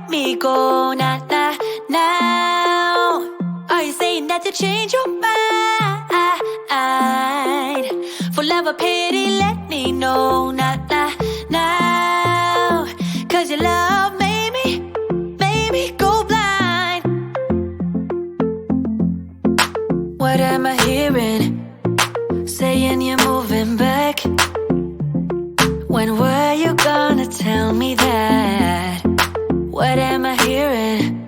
let me go now? Are you saying that you change your mind? For love or pity, let me know now. Cause your love made me go blind. What am I hearing? Saying you're moving back. When were you gonna tell me that? What am I hearing?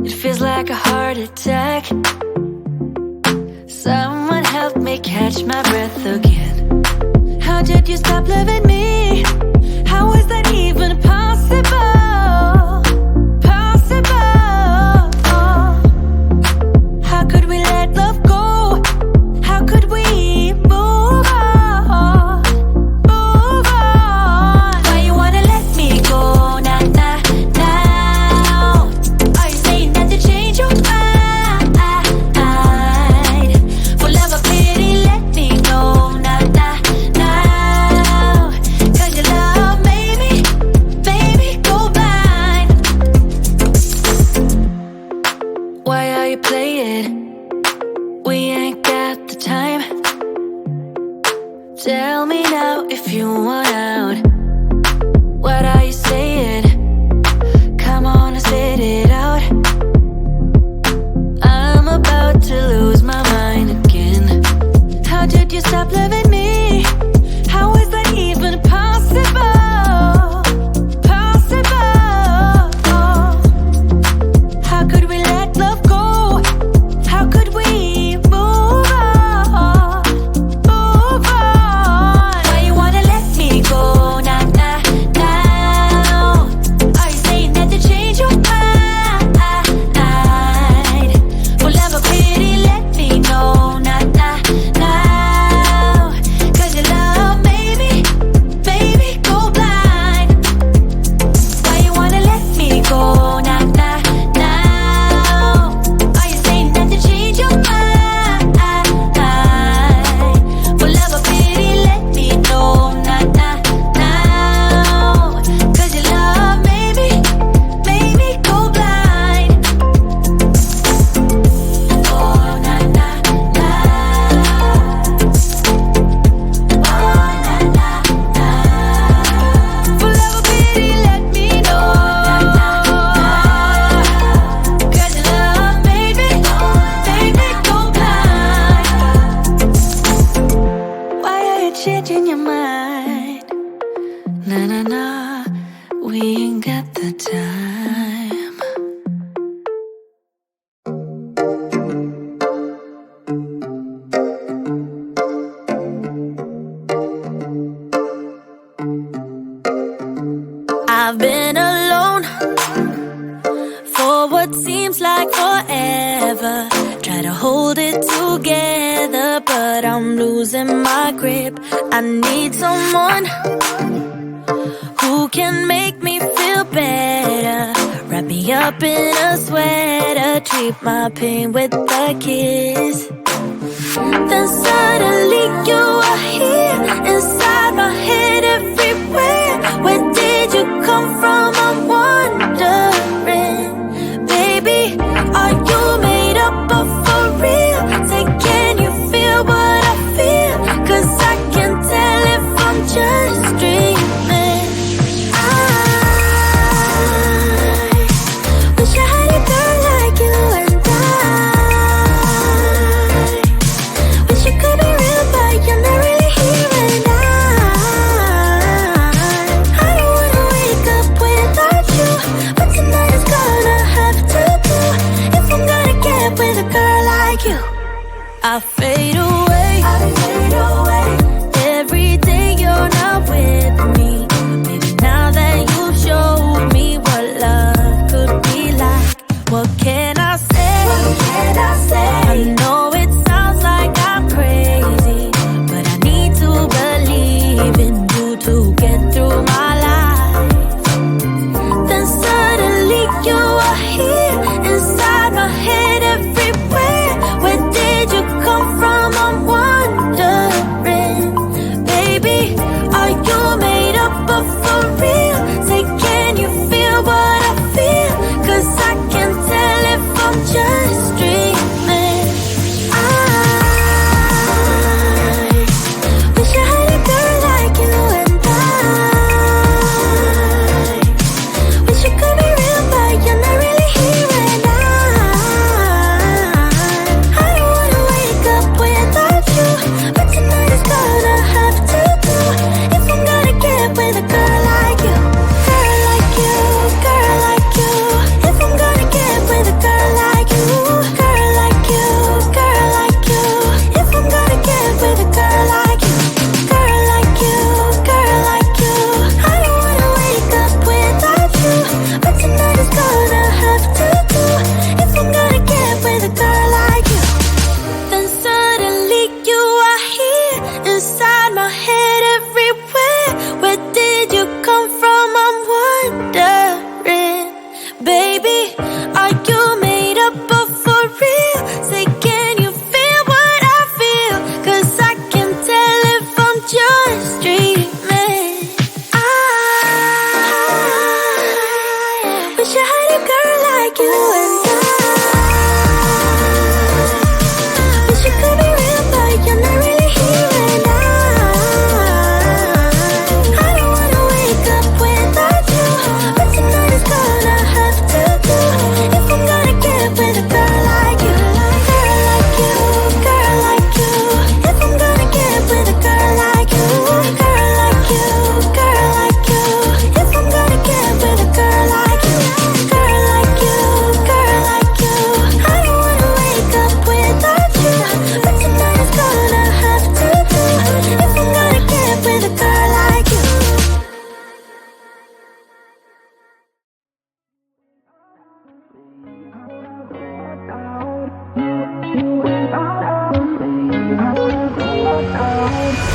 It feels like a heart attack. Someone help me catch my breath again. How did you stop loving me? How is that even possible? Possible. How could we let love go? How could we move on? Move on. Why you wanna let me go now? Are you saying that you change your mind? For love or pity, let me know now. Cause your love made me go blind. Why are you playing? We ain't got the time. Tell me now if you want out. What are you saying? Come on and spit it out. I'm about to lose my mind again. How did you stop loving me? How is that even possible? Possible. How could we let love go? How could we move on? Move on. Why you wanna let me go now? Are you saying that you change your mind? For love or pity, let me know now. Cause your love made me go blind. Why you wanna let me go now? Are you saying that you change your mind? For love or pity, let me know now. Cause your love made me go blind. Oh, na na na. For love or pity, let me know. Cause your love made me go blind. Why are you changing your mind? Na, we ain't got the time. I've been alone for what seems like forever. Try to hold it together, but I'm losing my grip. I need someone who can make me feel better. Wrap me up in a sweater, treat my pain with a kiss. Then suddenly you are here, inside my head everywhere. Where did you come from? I'm wondering. Baby, are you made up of for real? Say, can you feel what I feel? Cause I can tell if I'm just dreaming. I wish I had a girl like you and I wish you could be real, but you're not really here. And I don't wanna wake up with Wish I had a girl like you and I wish you could be real, but you're not really here and I don't wanna wake up without you, but tonight is gonna have to do. If I'm gonna get with a girl like you, girl like you, girl like you. If I'm gonna get with a girl like you, girl like you, girl like you. If I'm gonna get with a girl like you, girl like you, girl like you. I don't wanna wake up without you, but tonight is gonna have to do. If I'm gonna get with a girl like you.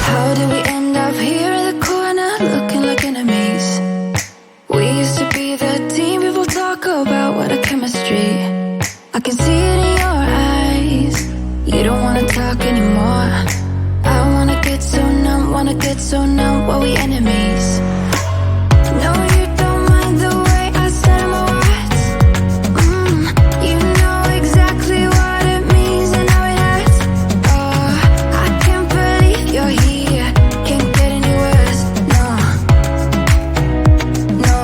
How did we end up here in the corner, looking like enemies? We used to be the team people talk about, what a chemistry. I can see it in your eyes. You don't wanna talk anymore. I wanna get so numb while we enemies. No, you don't mind the way I said my words. You know exactly what it means and how it hurts. Oh, I can't believe you're here. Can't get any worse. No, no.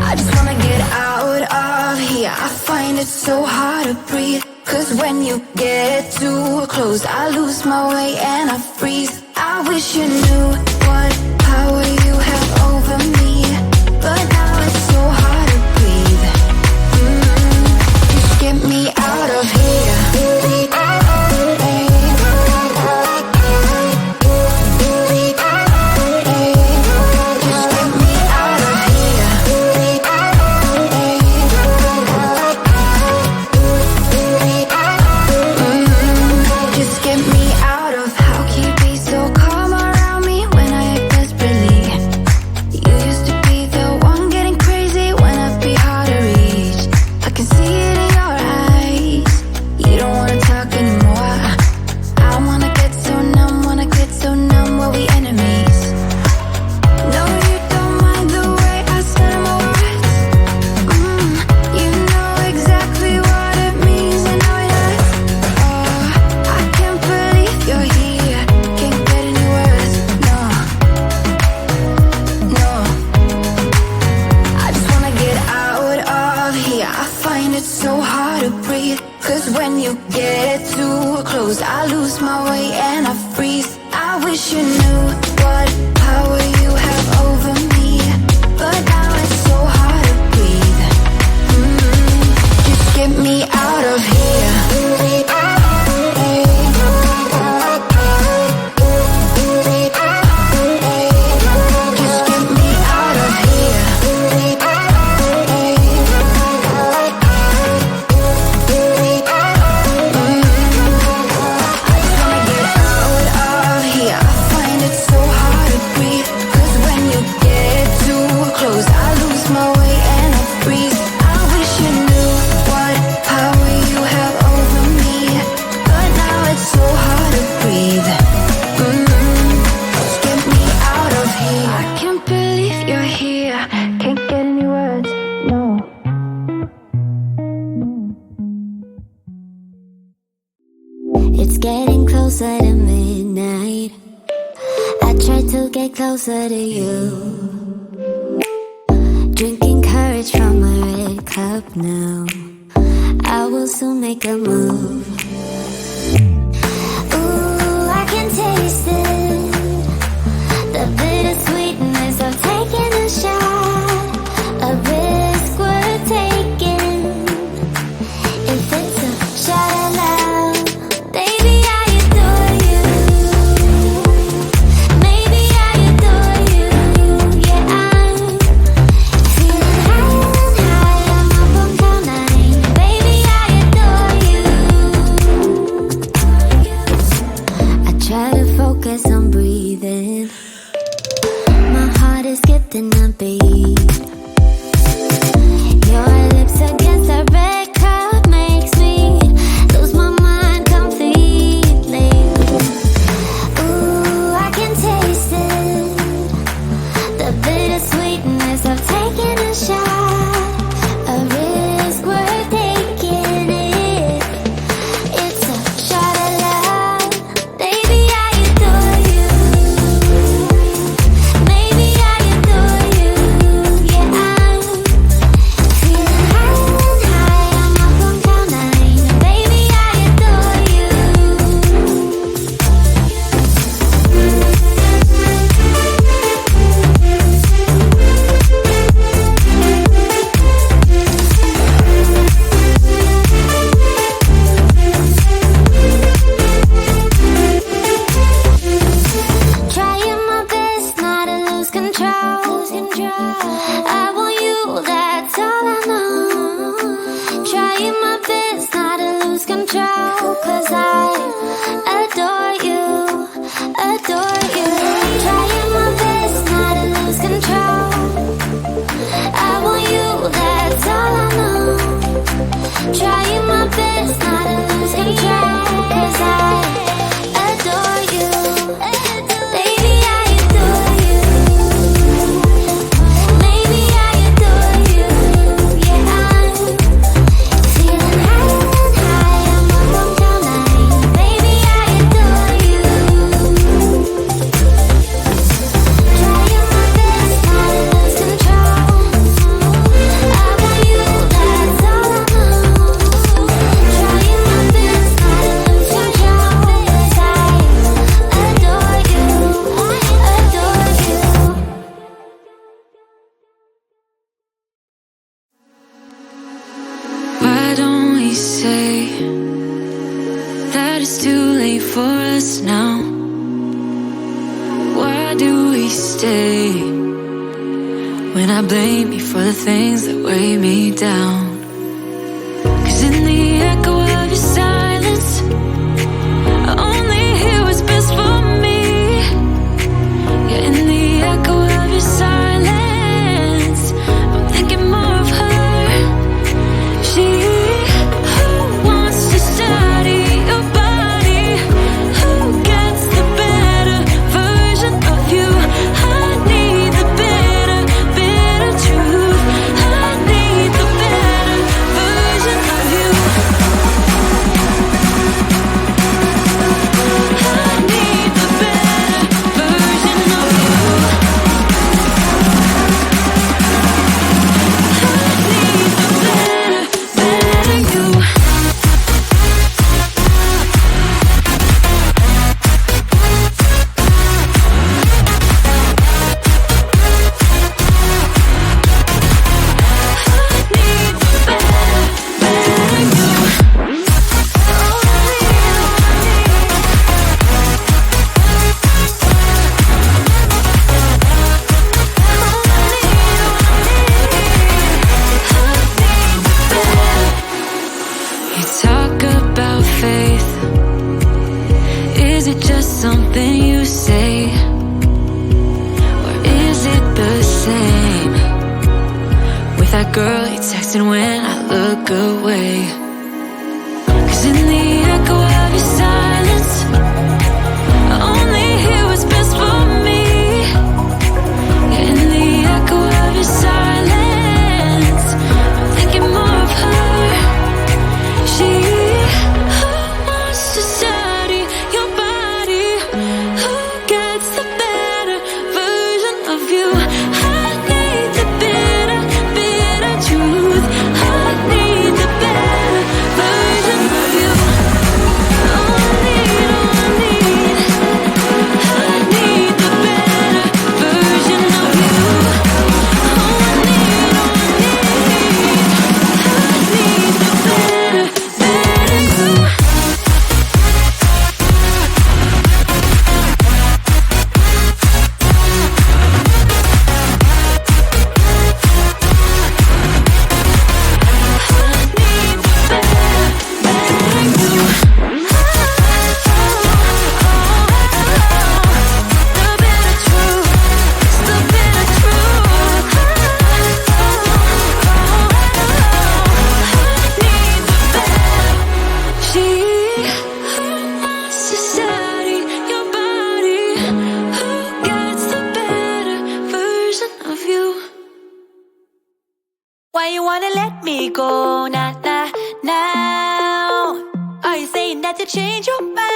I just wanna get out of here. I find it so hard to breathe. Cause when you get too close, I lose my way and I freeze. I wish you knew what power you have over me, but now it's so hard to breathe. Just get me out of here. Just get me out of here. Just get me out of. How can you be so calm around me when I act desperately? You used to be the one getting crazy when I'd be hard to reach. I can see it in your eyes. You don't wanna talk anymore. I wanna get so numb while we enemies. No, you don't mind the way I said my words. You know exactly what it means and how it hurts. Oh, I can't believe you're here. Can't get any worse. No, no. I just wanna get out of here. I find it so hard to breathe. Cause when you get too close, I lose my way and I freeze. I wish you knew what power you have over me, but now it's so hard to breathe. Just get me out of here. Just get me out of here. I just wanna get out of here. I find it so hard to breathe. Cause when you get too close, I lose my way and I freeze. I wish you knew what power you have over me, but now it's so hard to breathe. Just get me out of here. I can't believe you're here. Can't get any words. No. It's getting closer to midnight. I try to get closer to you. Drinking courage from a red cup now. I will soon make a move. Ooh, I can taste it. The bittersweetness of taking a shot. A risk we're taking. If it's a shot of love, baby, I adore you. Maybe I adore you. Yeah, I'm feeling high and high. I'm up on cloud nine. Baby, I adore you. for us now? Why do we stay when I blame you for the things that weigh me down? 'Cause in the echo of your silence, I only hear what's best for me. Yeah, in the echo of your silence, I'm thinking more of her. She who wants to study your body, who gets the better version of you. I need the better, bitter truth. I need the better version of you. I need the better version of you. You talk about faith. Is it just something you say? Or is it the same with that girl you texting when I look away? 'Cause in the echo of your silence, I only hear what's best for me. Yeah, in the echo of your silence, I'm thinking more of her. She who wants to study your body, who gets the better version of you. I need the bitter, bitter truth. I need the better version of you. Oh, I need, oh, I need. I need the better version of you. Oh, I need, oh, I need. I need the better, better you. Why you wanna let me go now? Are you saying that you change your mind?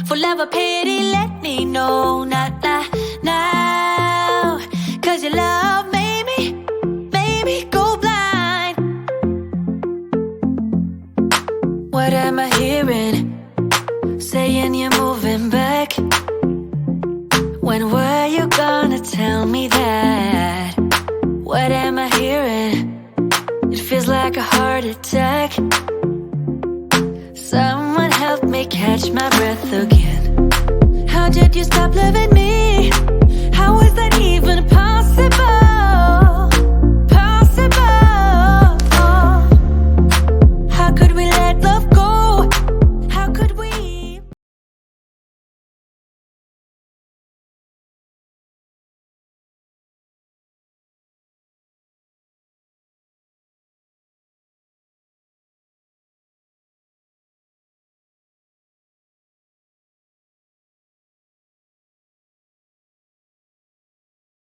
For love or pity, let me know now. 'Cause your love made me go blind. What am I hearing? Saying you're moving back. When were you gonna tell me that? What am I hearing? It feels like a heart attack. Someone help me catch my breath again. How did you stop loving me?